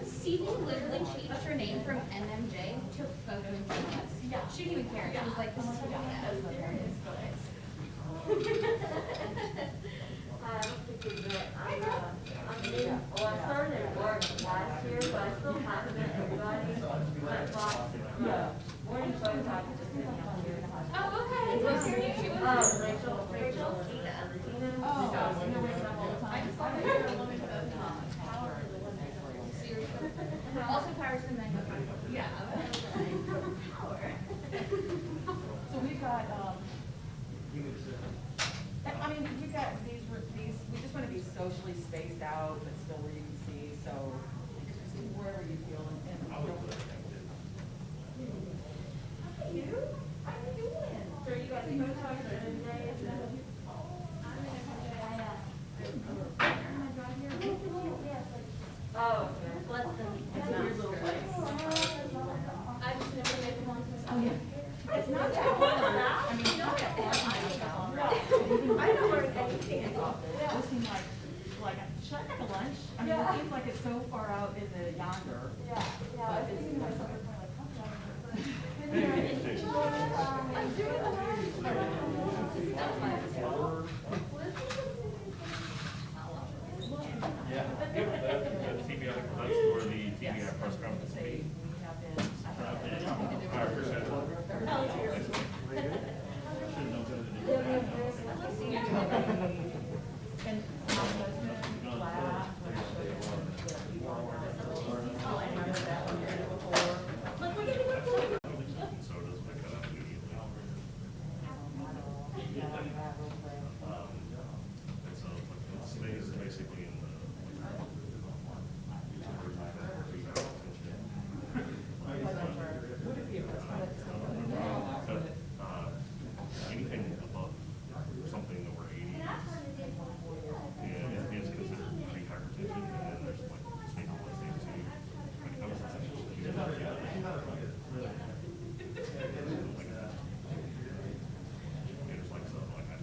Stevie literally changed her name from NMJ to Photo Genius. Yeah. She didn't even care. She was like, this is what Well, I started at work last year, but I still haven't met everybody. But morning photo talk just didn't have here. Oh, okay. What's your name? She was Rachel, Regina. oh, you're waking up all the time. I just thought that you were a woman of power. Also, power's the men. Yeah. Power. So we've got, I mean, we've got these, we just want to be socially spaced out, but still where you can see, so just wherever you feel. How you doing? So you guys photo talk for today? Oh, okay. Bless them. It's a weird little place. I just never made one. Oh, yeah. It's not that hard. I mean, you know I don't learn anything. This seems like, should I take a lunch? I mean, it seems like it's so far out in the yonder. Yeah. But it's like, I'm doing Yeah, the TBI, that's for the TBI press conference. we have been. I appreciate it. Should've known better than you. And my husband laughed when I showed him the keyboard. Oh, I remember that one year before. Look, look at me, look, look. So does my cut out immediately. And so it stays basically in the. Would it be a But, anything above something over 80 is considered pre-hypertension, and then there's like stage 1, stage 2. Like, I was there's like stuff like I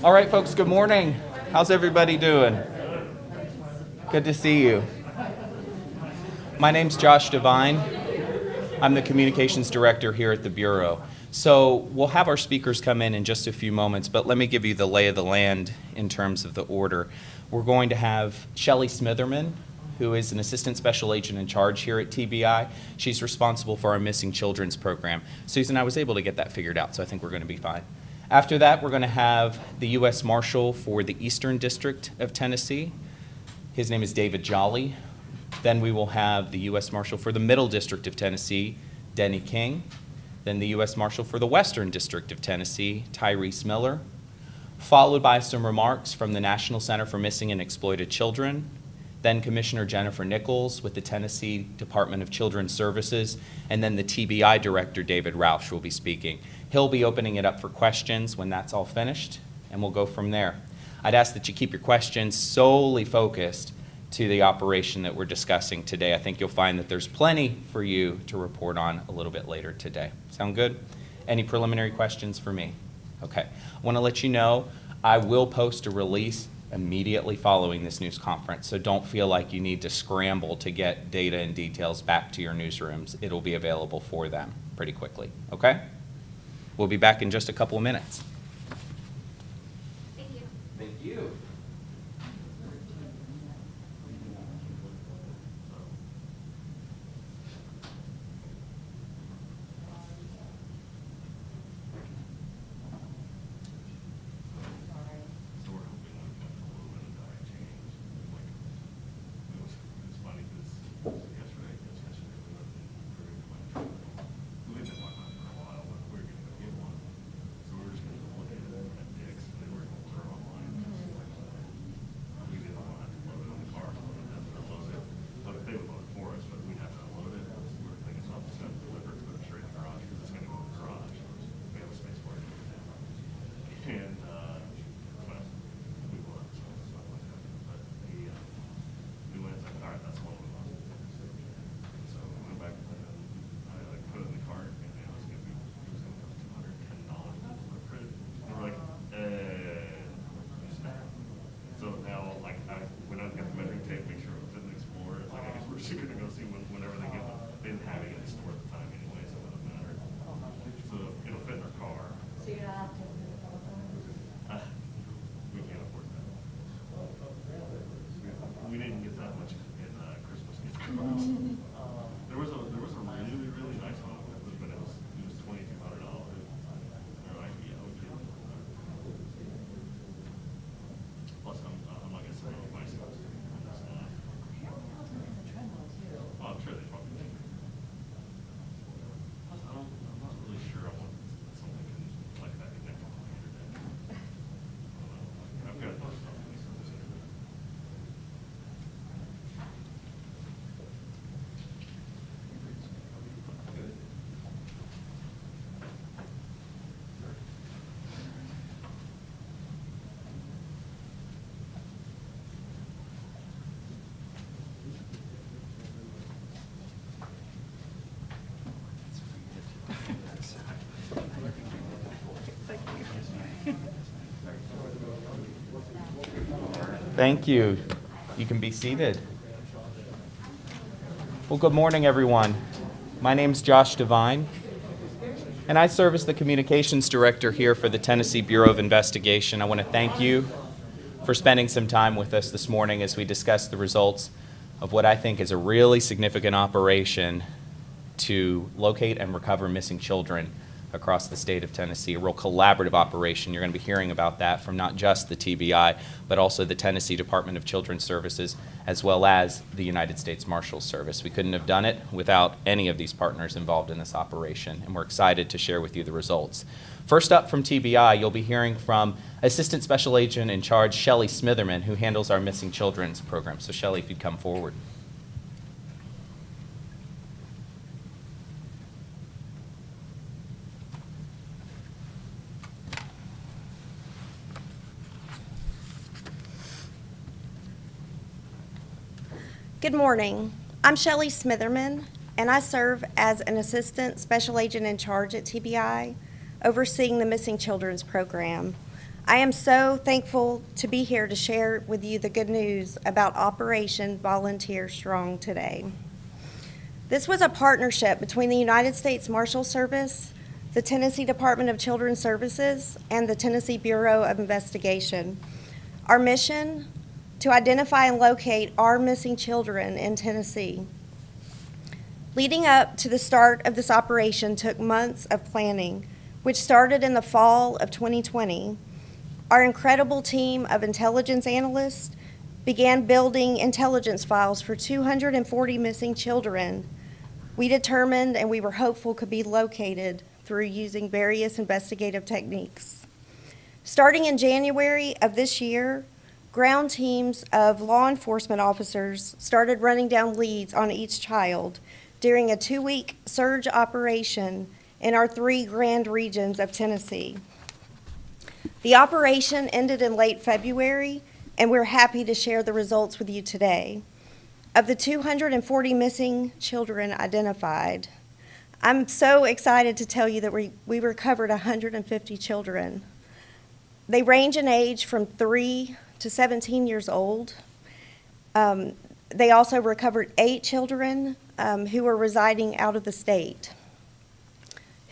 All right, folks, good morning. How's everybody doing? Good to see you. My name's Josh Devine. I'm the communications director here at the Bureau. So we'll have our speakers come in just a few moments, but let me give you the lay of the land in terms of the order. We're going to have Shelley Smitherman, who is an assistant special agent in charge here at TBI. She's responsible for our missing children's program. Susan, I was able to get that figured out, so I think we're going to be fine. After that, we're going to have the U.S. Marshal for the Eastern District of Tennessee. His name is David Jolly. Then we will have the U.S. Marshal for the Middle District of Tennessee, Denny King. Then the U.S. Marshal for the Western District of Tennessee, Tyrese Miller. Followed by some remarks from the National Center for Missing and Exploited Children. Then Commissioner Jennifer Nichols with the Tennessee Department of Children's Services. And then the TBI Director, David Rausch, will be speaking. He'll be opening it up for questions when that's all finished, and we'll go from there. I'd ask that you keep your questions solely focused to the operation that we're discussing today. I think you'll find that there's plenty for you to report on a little bit later today. Sound good? Any preliminary questions for me? Okay. I want to let you know I will post a release immediately following this news conference, so don't feel like you need to scramble to get data and details back to your newsrooms. It'll be available for them pretty quickly. Okay? We'll be back in just a couple of minutes. Thank you. Thank you. So we're hoping we've got a little bit of diet change. Like, it's funny because yesterday we were we've been talking about it for a while, but we were going to go get one. So we were just going to go look at Dick's, and then we were going to order online. Thank you. You can be seated. Well, good morning, everyone. My name's Josh Devine, and I serve as the Communications Director here for the Tennessee Bureau of Investigation. I want to thank you for spending some time with us this morning as we discuss the results of what I think is a really significant operation to locate and recover missing children across the state of Tennessee, a real collaborative operation. You're going to be hearing about that from not just the TBI, but also the Tennessee Department of Children's Services, as well as the United States Marshals Service. We couldn't have done it without any of these partners involved in this operation, and we're excited to share with you the results. First up from TBI, you'll be hearing from Assistant Special Agent in Charge, Shelly Smitherman, who handles our Missing Children's program. So Shelly, if you'd come forward. Good morning. I'm Shelly Smitherman, and I serve as an Assistant Special Agent in Charge at TBI, overseeing the Missing Children's Program. I am so thankful to be here to share with you the good news about Operation Volunteer Strong today. This was a partnership between the United States Marshals Service, the Tennessee Department of Children's Services, and the Tennessee Bureau of Investigation. Our mission: to identify and locate our missing children in Tennessee. Leading up to the start of this operation took months of planning, which started in the fall of 2020. Our incredible team of intelligence analysts began building intelligence files for 240 missing children we determined and we were hopeful could be located through using various investigative techniques. Starting in January of this year, ground teams of law enforcement officers started running down leads on each child during a 2-week surge operation in our 3 grand regions of Tennessee. The operation ended in late February, and we're happy to share the results with you today. Of the 240 missing children identified, I'm so excited to tell you that we recovered 150 children. They range in age from 3 to 17 years old. They also recovered 8 children who were residing out of the state.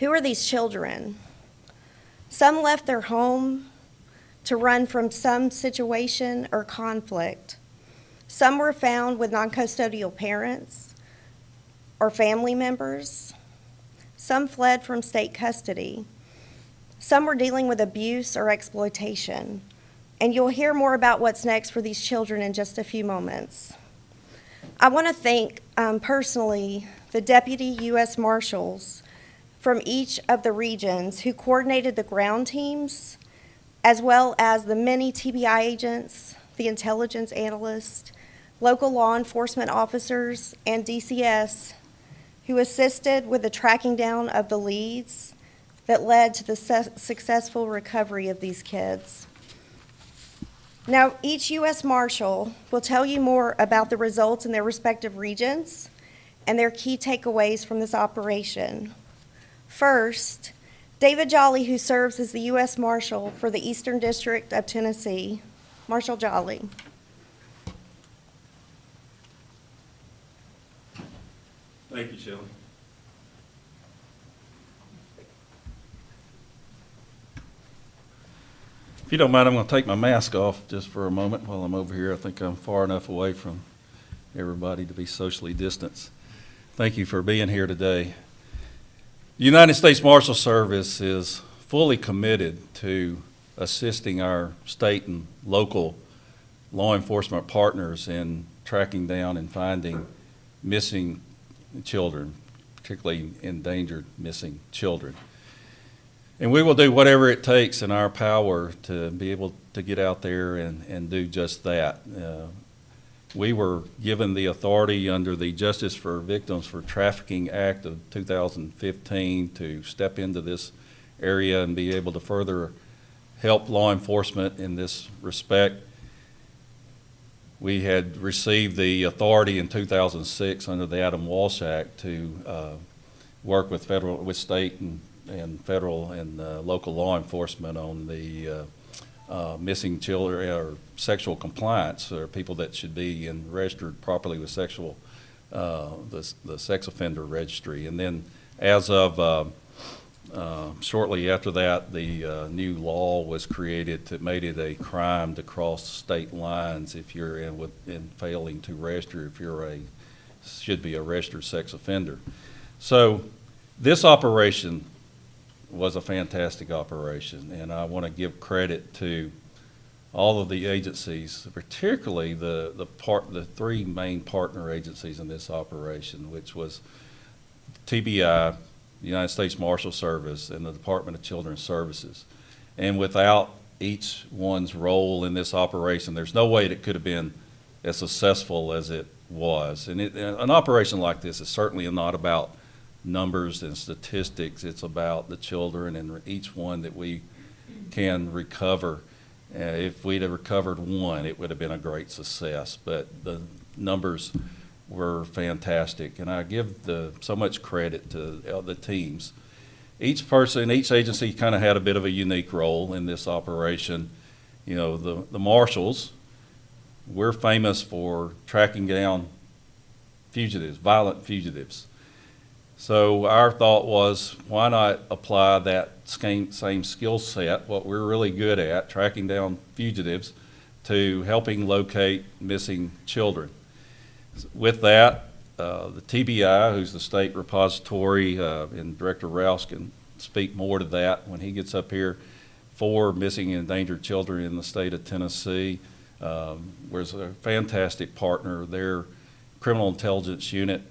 Who are these children? Some left their home to run from some situation or conflict. Some were found with non-custodial parents or family members. Some fled from state custody. Some were dealing with abuse or exploitation. And you'll hear more about what's next for these children in just a few moments. I want to thank personally the Deputy U.S. Marshals from each of the regions who coordinated the ground teams, as well as the many TBI agents, the intelligence analysts, local law enforcement officers, and DCS who assisted with the tracking down of the leads that led to the successful recovery of these kids. Now, each U.S. Marshal will tell you more about the results in their respective regions and their key takeaways from this operation. First, David Jolly, who serves as the U.S. Marshal for the Eastern District of Tennessee. Marshal Jolly. Thank you, Shelley. If you don't mind, I'm going to take my mask off just for a moment while I'm over here. I think I'm far enough away from everybody to be socially distanced. Thank you for being here today. The United States Marshal Service is fully committed to assisting our state and local law enforcement partners in tracking down and finding missing children, particularly endangered missing children. And we will do whatever it takes in our power to be able to get out there and do just that. We were given the authority under the Justice for Victims for Trafficking Act of 2015 to step into this area and be able to further help law enforcement in this respect. We had received the authority in 2006 under the Adam Walsh Act to work with state and federal and local law enforcement on the missing children or sexual compliance, or people that should be registered properly with the sex offender registry. And then as of shortly after that, the new law was created that made it a crime to cross state lines if you're in failing to register, if you're should be a registered sex offender. So this operation was a fantastic operation, and I want to give credit to all of the agencies, particularly the three main partner agencies in this operation, which was TBI, the United States Marshal Service, and the Department of Children's Services. And without each one's role in this operation, there's no way it could have been as successful as it was. And an operation like this is certainly not about numbers and statistics. It's about the children and each one that we can recover. If we'd have recovered one, it would have been a great success. But the numbers were fantastic, and I give so much credit to the teams. Each person, each agency kind of had a bit of a unique role in this operation. You know, the marshals, we're famous for tracking down fugitives, violent fugitives. So our thought was, why not apply that same skill set, what we're really good at, tracking down fugitives, to helping locate missing children. With that, the TBI, who's the state repository, and Director Rouse can speak more to that when he gets up here, for missing and endangered children in the state of Tennessee, was a fantastic partner. Their criminal intelligence unit,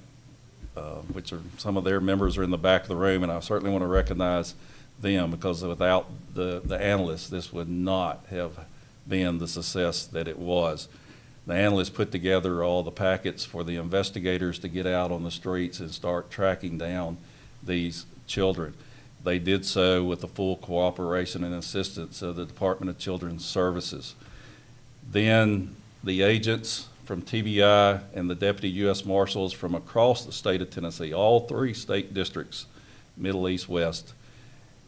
which are some of their members are in the back of the room, and I certainly want to recognize them, because without the analysts, this would not have been the success that it was. The analysts put together all the packets for the investigators to get out on the streets and start tracking down these children. They did so with the full cooperation and assistance of the Department of Children's Services. Then the agents from TBI and the Deputy U.S. Marshals from across the state of Tennessee, all three state districts, Middle, East, West,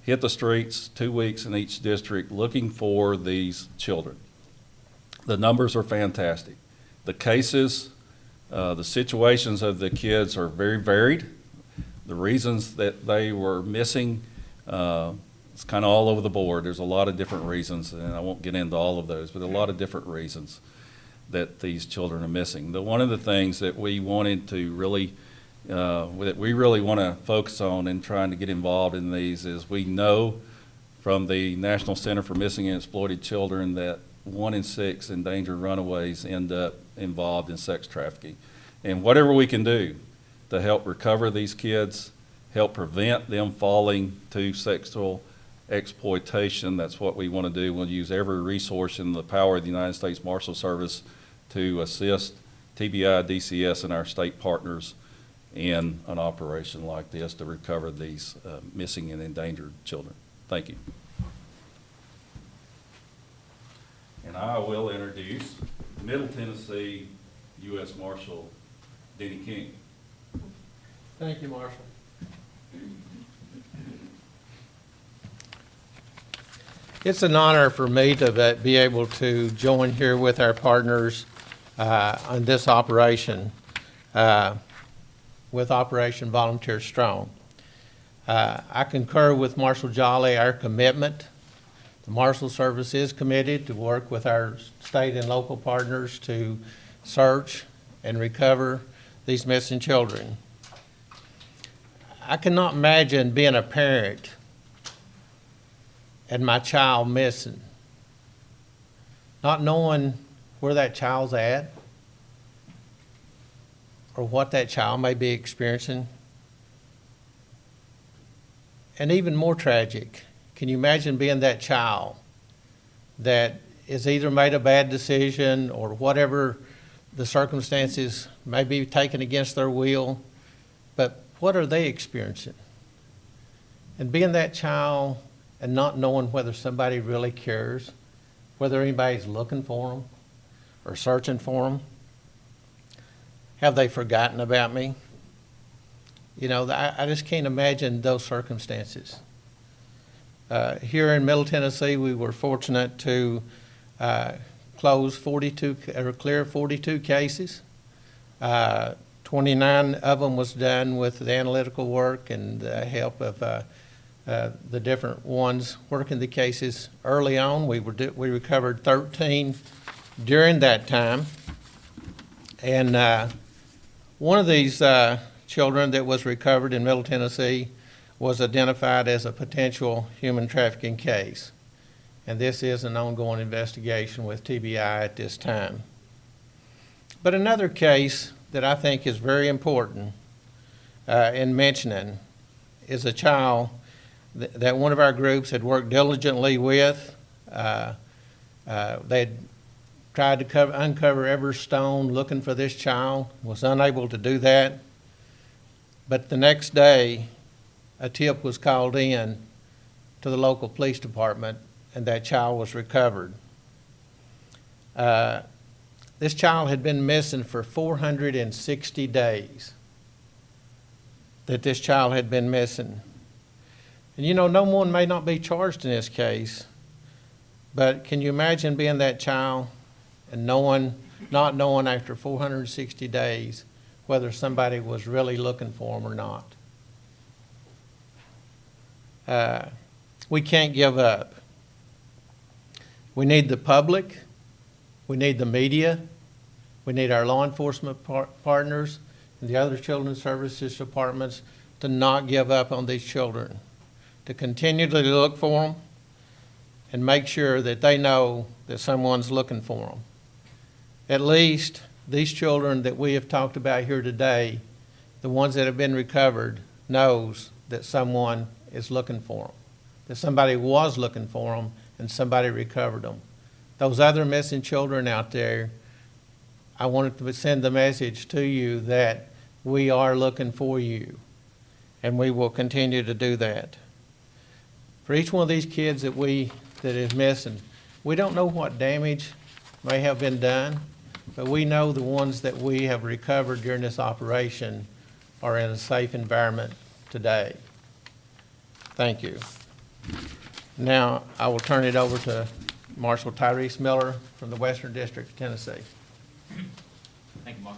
hit the streets 2 weeks in each district looking for these children. The numbers are fantastic. The cases, the situations of the kids are very varied. The reasons that they were missing, it's kind of all over the board. There's a lot of different reasons, and I won't get into all of those, but a lot of different reasons that these children are missing. One of the things that we wanted to really, that we really want to focus on in trying to get involved in these is, we know from the National Center for Missing and Exploited Children that 1 in 6 endangered runaways end up involved in sex trafficking. And whatever we can do to help recover these kids, help prevent them falling to sexual exploitation, that's what we want to do. We'll use every resource in the power of the United States Marshal Service to assist TBI, DCS, and our state partners in an operation like this to recover these missing and endangered children. Thank you. And I will introduce Middle Tennessee U.S. Marshal Denny King. Thank you, Marshal. It's an honor for me to be able to join here with our partners on this operation with Operation Volunteer Strong. I concur with Marshal Jolly, our commitment. The Marshal Service is committed to work with our state and local partners to search and recover these missing children. I cannot imagine being a parent and my child missing, not knowing where that child's at or what that child may be experiencing. And even more tragic, can you imagine being that child that is either made a bad decision or whatever the circumstances may be taken against their will, but what are they experiencing? And being that child and not knowing whether somebody really cares, whether anybody's looking for them or searching for them. Have they forgotten about me? You know, I just can't imagine those circumstances. Here in Middle Tennessee, we were fortunate to close 42, or clear 42 cases. 29 of them was done with the analytical work and the help of the different ones working the cases early on. We recovered 13 during that time. And one of these children that was recovered in Middle Tennessee was identified as a potential human trafficking case. And this is an ongoing investigation with TBI at this time. But another case that I think is very important in mentioning is a child that one of our groups had worked diligently with. They had tried to uncover every stone looking for this child, was unable to do that. But the next day, a tip was called in to the local police department, and that child was recovered. This child had been missing for 460 days. That this child had been missing. And you know, no one may not be charged in this case, but can you imagine being that child and not knowing after 460 days whether somebody was really looking for them or not? We can't give up. We need the public, we need the media, we need our law enforcement partners and the other children's services departments to not give up on these children, to continually look for them and make sure that they know that someone's looking for them. At least these children that we have talked about here today, the ones that have been recovered, knows that someone is looking for them, that somebody was looking for them and somebody recovered them. Those other missing children out there, I wanted to send the message to you that we are looking for you, and we will continue to do that. For each one of these kids that is missing, we don't know what damage may have been done, but we know the ones that we have recovered during this operation are in a safe environment today. Thank you. Now, I will turn it over to Marshal Tyrese Miller from the Western District of Tennessee. Thank you, Mark.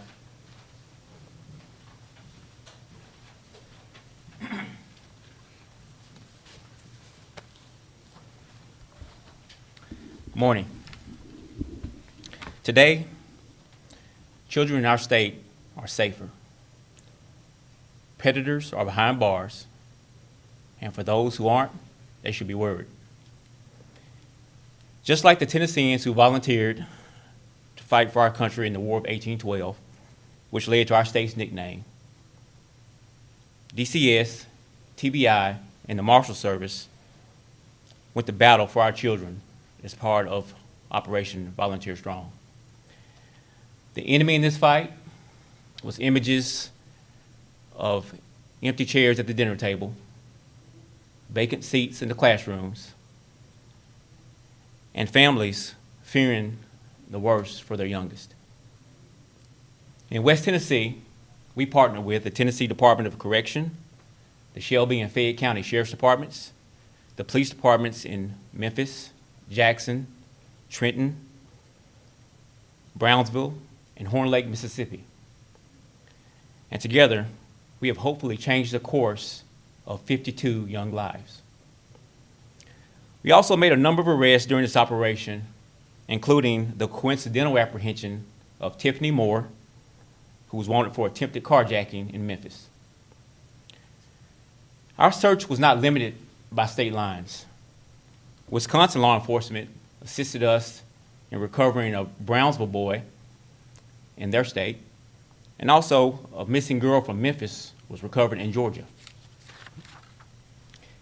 Morning. Today, children in our state are safer. Predators are behind bars, and for those who aren't, they should be worried. Just like the Tennesseans who volunteered to fight for our country in the War of 1812, which led to our state's nickname, DCS, TBI, and the Marshal Service went to battle for our children as part of Operation Volunteer Strong. The enemy in this fight was images of empty chairs at the dinner table, vacant seats in the classrooms, and families fearing the worst for their youngest. In West Tennessee, we partner with the Tennessee Department of Correction, the Shelby and Fayette County Sheriff's Departments, the police departments in Memphis, Jackson, Trenton, Brownsville, and Horn Lake, Mississippi. And together, we have hopefully changed the course of 52 young lives. We also made a number of arrests during this operation, including the coincidental apprehension of Tiffany Moore, who was wanted for attempted carjacking in Memphis. Our search was not limited by state lines. Wisconsin law enforcement assisted us in recovering a Brownsville boy in their state, and also a missing girl from Memphis was recovered in Georgia.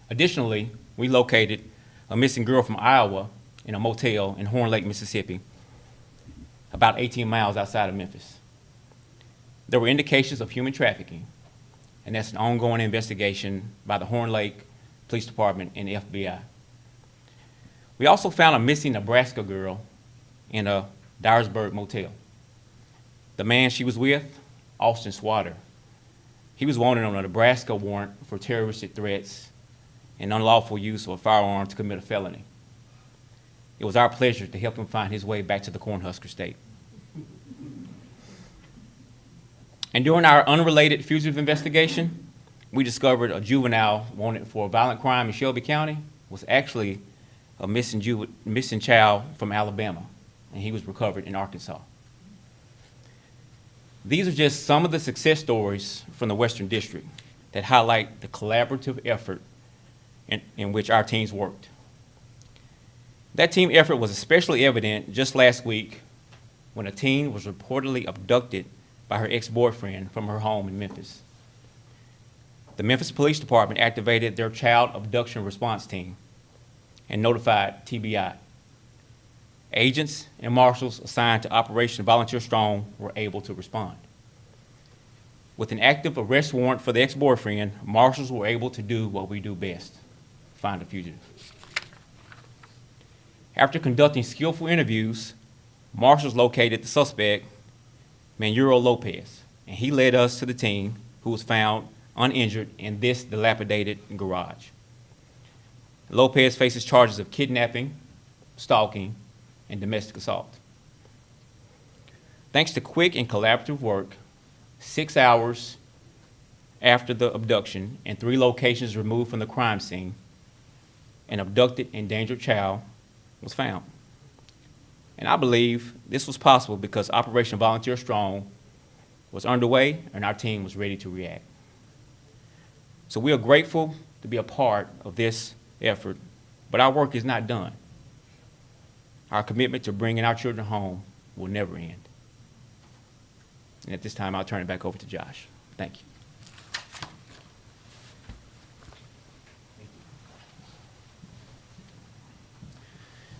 Additionally, we located a missing girl from Iowa in a motel in Horn Lake, Mississippi, about 18 miles outside of Memphis. There were indications of human trafficking, and that's an ongoing investigation by the Horn Lake Police Department and the FBI. We also found a missing Nebraska girl in a Dyersburg motel. The man she was with, Austin Swatter, he was wanted on a Nebraska warrant for terroristic threats and unlawful use of a firearm to commit a felony. It was our pleasure to help him find his way back to the Cornhusker State. And during our unrelated fugitive investigation, we discovered a juvenile wanted for a violent crime in Shelby County was actually a missing child from Alabama, and he was recovered in Arkansas. These are just some of the success stories from the Western District that highlight the collaborative effort in which our teams worked. That team effort was especially evident just last week when a teen was reportedly abducted by her ex-boyfriend from her home in Memphis. The Memphis Police Department activated their child abduction response team and notified TBI. Agents and marshals assigned to Operation Volunteer Strong were able to respond. With an active arrest warrant for the ex-boyfriend, marshals were able to do what we do best, find a fugitive. After conducting skillful interviews, marshals located the suspect, Manuro Lopez, and he led us to the teen who was found uninjured in this dilapidated garage. Lopez faces charges of kidnapping, stalking, and domestic assault. Thanks to quick and collaborative work, 6 hours after the abduction and 3 locations removed from the crime scene, an abducted, endangered child was found. And I believe this was possible because Operation Volunteer Strong was underway and our team was ready to react. So we are grateful to be a part of this effort, but our work is not done. Our commitment to bringing our children home will never end. And at this time, I'll turn it back over to Josh. Thank you.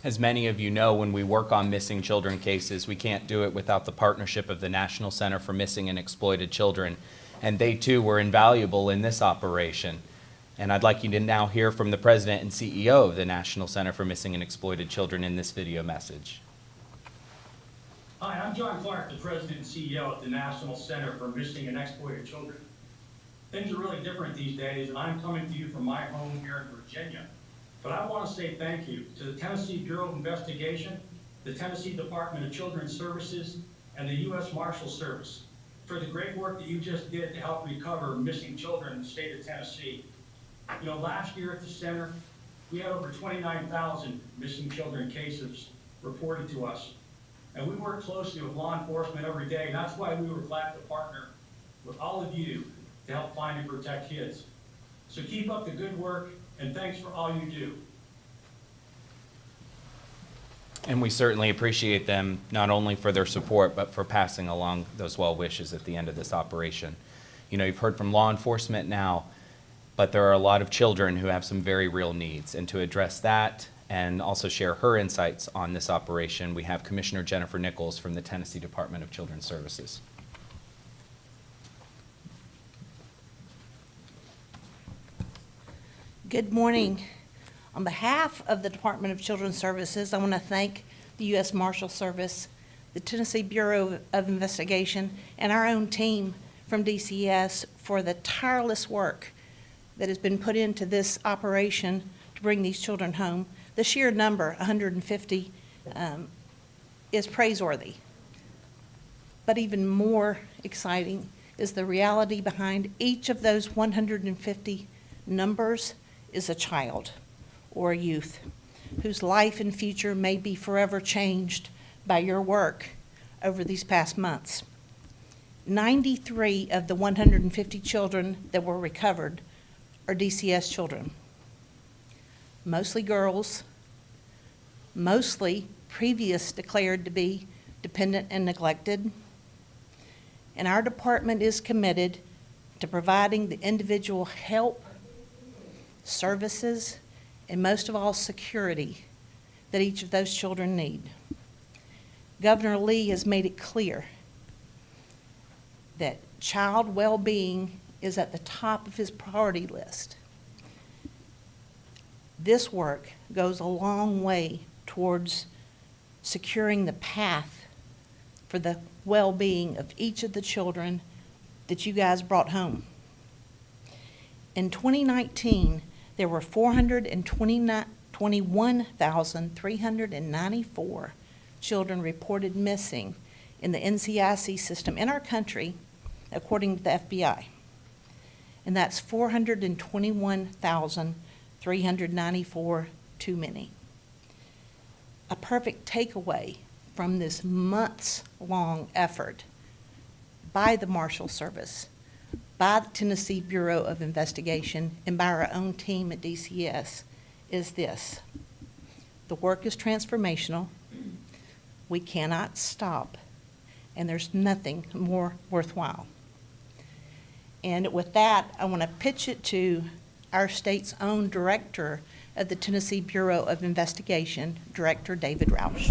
As many of you know, when we work on missing children cases, we can't do it without the partnership of the National Center for Missing and Exploited Children, and they too were invaluable in this operation. And I'd like you to now hear from the President and CEO of the National Center for Missing and Exploited Children in this video message. Hi, I'm John Clark, the President and CEO of the National Center for Missing and Exploited Children. Things are really different these days, and I'm coming to you from my home here in Virginia. But I want to say thank you to the Tennessee Bureau of Investigation, the Tennessee Department of Children's Services, and the U.S. Marshals Service for the great work that you just did to help recover missing children in the state of Tennessee. You know, last year at the center, we had over 29,000 missing children cases reported to us. And we work closely with law enforcement every day, and that's why we were glad to partner with all of you to help find and protect kids. So keep up the good work, and thanks for all you do. And we certainly appreciate them not only for their support, but for passing along those well wishes at the end of this operation. You know, you've heard from law enforcement now, but there are a lot of children who have some very real needs. And to address that and also share her insights on this operation, we have Commissioner Jennifer Nichols from the Tennessee Department of Children's Services. Good morning. On behalf of the Department of Children's Services, I want to thank the U.S. Marshals Service, the Tennessee Bureau of Investigation, and our own team from DCS for the tireless work that has been put into this operation to bring these children home. The sheer number, 150, is praiseworthy. But even more exciting is the reality behind each of those 150 numbers is a child or a youth whose life and future may be forever changed by your work over these past months. 93 of the 150 children that were recovered are DCS children. Mostly girls, mostly previous declared to be dependent and neglected. And our department is committed to providing the individual help, services, and most of all, security that each of those children need. Governor Lee has made it clear that child well-being is at the top of his priority list. This work goes a long way towards securing the path for the well-being of each of the children that you guys brought home. In 2019, There were 421,394 children reported missing in the NCIC system in our country, according to the FBI. And that's 421,394 too many. A perfect takeaway from this months-long effort by the Marshal Service, by the Tennessee Bureau of Investigation, and by our own team at DCS is this: the work is transformational, we cannot stop, and there's nothing more worthwhile. And with that, I want to pitch it to our state's own director of the Tennessee Bureau of Investigation, Director David Roush.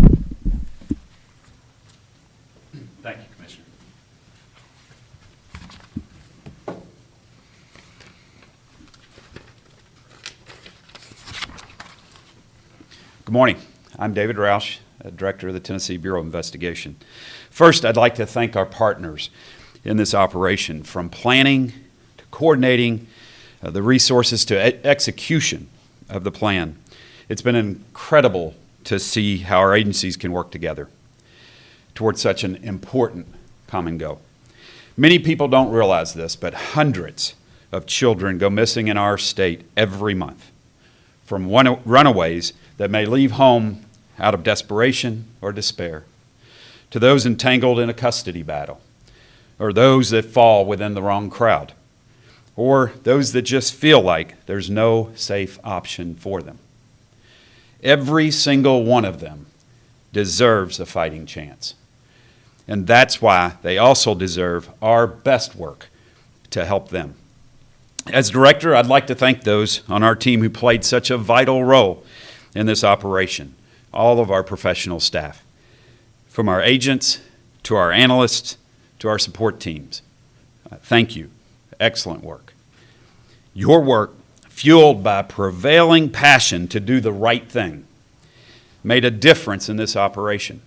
Thank you, Commissioner. Good morning. I'm David Roush, Director of the Tennessee Bureau of Investigation. First, I'd like to thank our partners in this operation, from planning to coordinating the resources to execution of the plan. It's been incredible to see how our agencies can work together towards such an important common goal. Many people don't realize this, but hundreds of children go missing in our state every month, from runaways that may leave home out of desperation or despair, to those entangled in a custody battle, or those that fall within the wrong crowd, or those that just feel like there's no safe option for them. Every single one of them deserves a fighting chance. And that's why they also deserve our best work to help them. As director, I'd like to thank those on our team who played such a vital role in this operation, all of our professional staff, from our agents to our analysts to our support teams. Thank you. Excellent work. Your work, fueled by prevailing passion to do the right thing, made a difference in this operation.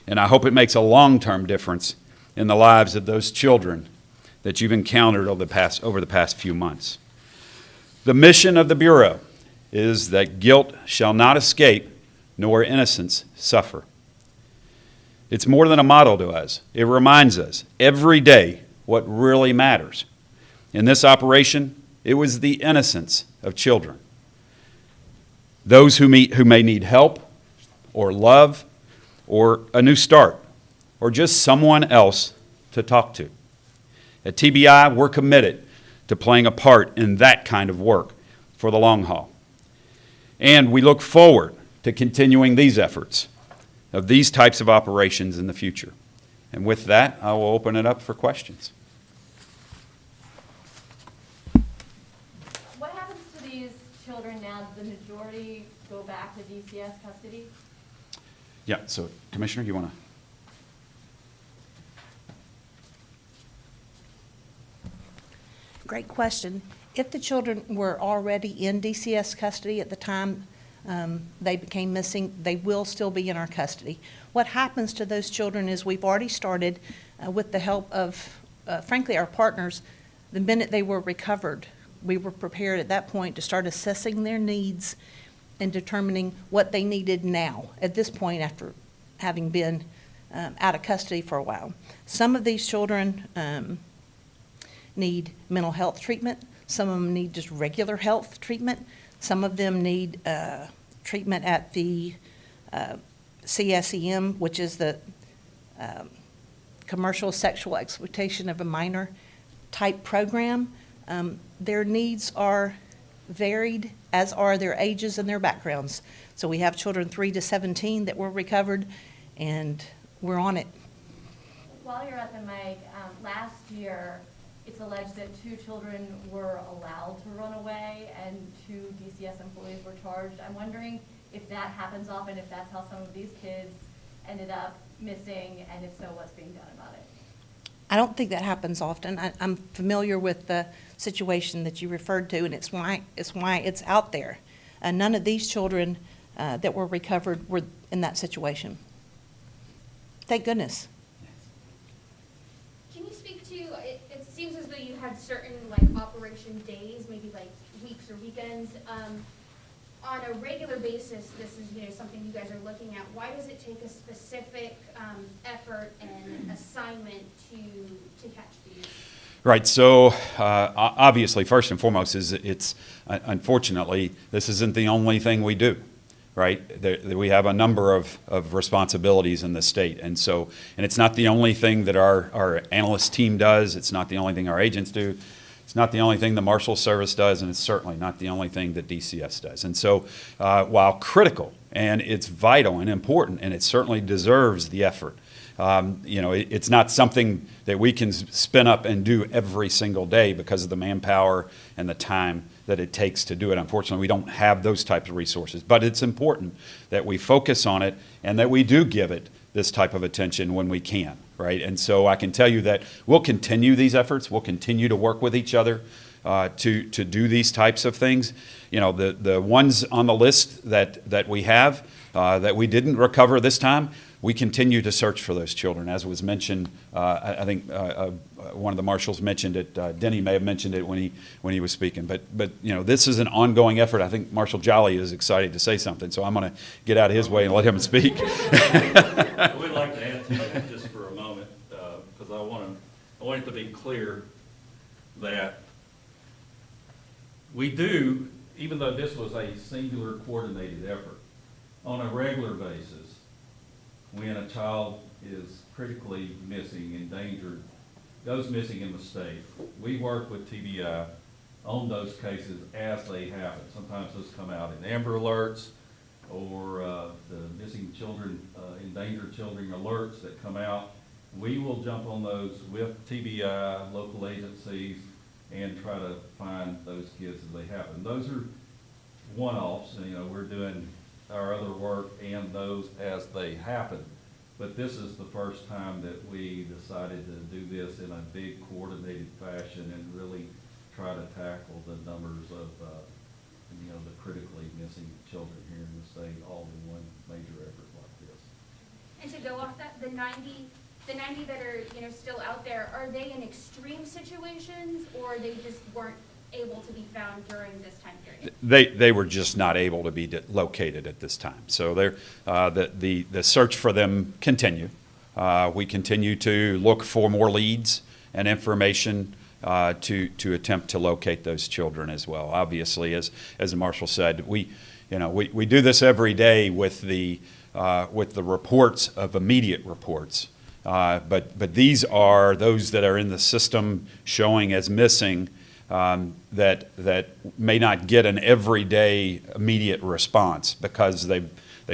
And I hope it makes a long-term difference in the lives of those children that you've encountered over the past few months. The mission of the Bureau is that guilt shall not escape, nor innocence suffer. It's more than a motto to us. It reminds us every day what really matters. In this operation, it was the innocence of children. Those who may need help or love or a new start or just someone else to talk to. At TBI, we're committed to playing a part in that kind of work for the long haul. And we look forward to continuing these efforts of these types of operations in the future. And with that, I will open it up for questions. What happens to these children now? Does the majority go back to DCS custody? Yeah, so Commissioner, you want to? Great question. If the children were already in DCS custody at the time they became missing, they will still be in our custody. What happens to those children is we've already started with the help of, frankly, our partners. The minute they were recovered, we were prepared at that point to start assessing their needs and determining what they needed now, at this point after having been out of custody for a while. Some of these children need mental health treatment. Some of them need just regular health treatment. Some of them need treatment at the CSEM, which is the Commercial Sexual Exploitation of a Minor type program. Their needs are varied, as are their ages and their backgrounds. So we have children 3 to 17 that were recovered, and we're on it. While you're at the mic, last year, it's alleged that 2 children were allowed to run away and 2 DCS employees were charged. I'm wondering if that happens often, if that's how some of these kids ended up missing, and if so, what's being done about it? I don't think that happens often. I'm familiar with the situation that you referred to, and it's why it's out there. None of these children that were recovered were in that situation. Thank goodness. Can you speak to, it seems as though you had certain like operation days, maybe like weeks or weekends. On a regular basis, this is, you know, something you guys are looking at. Why does it take a specific effort and assignment to catch these? Right. So obviously, first and foremost, is it's unfortunately this isn't the only thing we do. Right. We have a number of responsibilities in the state, and it's not the only thing that our analyst team does. It's not the only thing our agents do. It's not the only thing the Marshal Service does, and it's certainly not the only thing that DCS does. And so while critical, and it's vital and important, and it certainly deserves the effort, you know, it's not something that we can spin up and do every single day because of the manpower and the time that it takes to do it. Unfortunately, we don't have those types of resources. But it's important that we focus on it and that we do give it this type of attention when we can, right? And so I can tell you that we'll continue these efforts. We'll continue to work with each other to do these types of things. You know, the ones on the list that we have that we didn't recover this time, we continue to search for those children. As was mentioned, I think one of the marshals mentioned it. Denny may have mentioned it when he was speaking. But you know, this is an ongoing effort. I think Marshal Jolly is excited to say something, so I'm going to get out of his way and let him speak. I would like to add to that just for a moment, because I want it to be clear that we do, even though this was a singular coordinated effort, on a regular basis, when a child is critically missing, endangered, goes missing in the state, we work with TBI on those cases as they happen. Sometimes those come out in Amber Alerts or the missing children, endangered children alerts that come out. We will jump on those with TBI, local agencies, and try to find those kids as they happen. Those are one-offs, and you know, we're doing our other work and those as they happen. But this is the first time that we decided to do this in a big coordinated fashion and really try to tackle the numbers of you know, the critically missing children here in the state all in one major effort like this. And to go off that, the 90 that are, you know, still out there, are they in extreme situations, or they just weren't able to be found during this time period? They were just not able to be located at this time. So the search for them continue. We continue to look for more leads and information to attempt to locate those children as well. Obviously, as the Marshal said, we do this every day with the reports of immediate reports. But these are those that are in the system showing as missing, that may not get an everyday immediate response because they've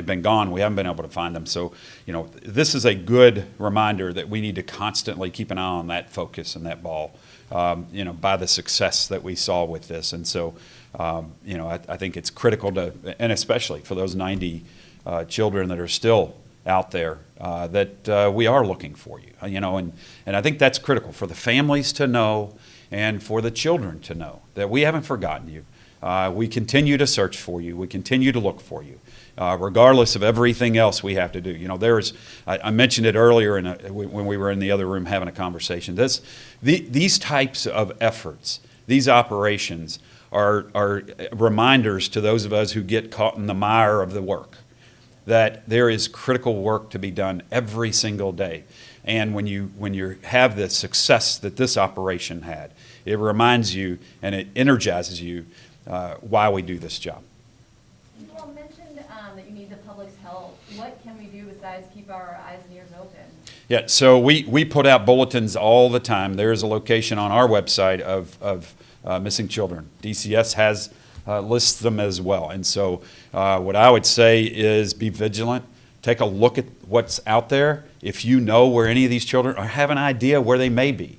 been gone. We haven't been able to find them. So, you know, this is a good reminder that we need to constantly keep an eye on that focus and that ball, you know, by the success that we saw with this. And so, you know, I think it's critical to, and especially for those 90 children that are still out there, that we are looking for you, you know, and I think that's critical for the families to know and for the children to know that we haven't forgotten you. We continue to search for you. We continue to look for you, regardless of everything else we have to do. You know, I mentioned it earlier when we were in the other room having a conversation. These types of efforts, these operations are reminders to those of us who get caught in the mire of the work that there is critical work to be done every single day. And when you have the success that this operation had, it reminds you and it energizes you why we do this job. You all mentioned that you need the public's help. What can we do besides keep our eyes and ears open? Yeah, so we put out bulletins all the time. There is a location on our website of missing children. DCS has lists them as well. And so what I would say is be vigilant. Take a look at what's out there. If you know where any of these children or have an idea where they may be,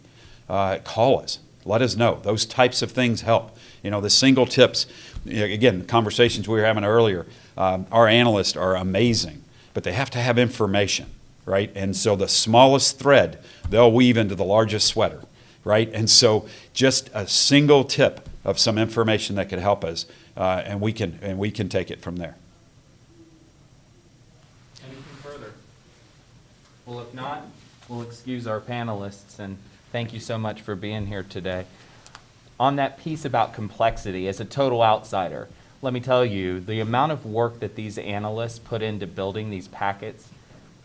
call us. Let us know. Those types of things help. You know, the single tips, again, the conversations we were having earlier, our analysts are amazing, but they have to have information, right? And so the smallest thread, they'll weave into the largest sweater, right? And so just a single tip of some information that could help us, and we can take it from there. Anything further? Well, if not, we'll excuse our panelists and Thank you so much for being here today. On that piece about complexity, as a total outsider, let me tell you, the amount of work that these analysts put into building these packets,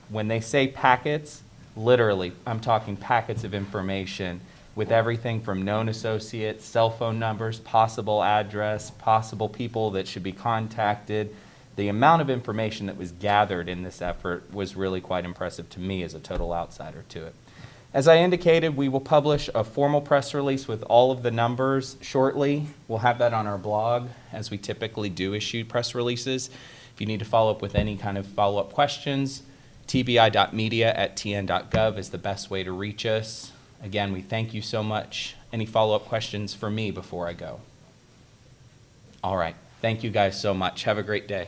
when they say packets, literally, I'm talking packets of information with everything from known associates, cell phone numbers, possible address, possible people that should be contacted. The amount of information that was gathered in this effort was really quite impressive to me as a total outsider to it. As I indicated, we will publish a formal press release with all of the numbers shortly. We'll have that on our blog, as we typically do issue press releases. If you need to follow up with any kind of follow-up questions, tbi.media@tn.gov is the best way to reach us. Again, we thank you so much. Any follow-up questions for me before I go? All right. Thank you guys so much. Have a great day.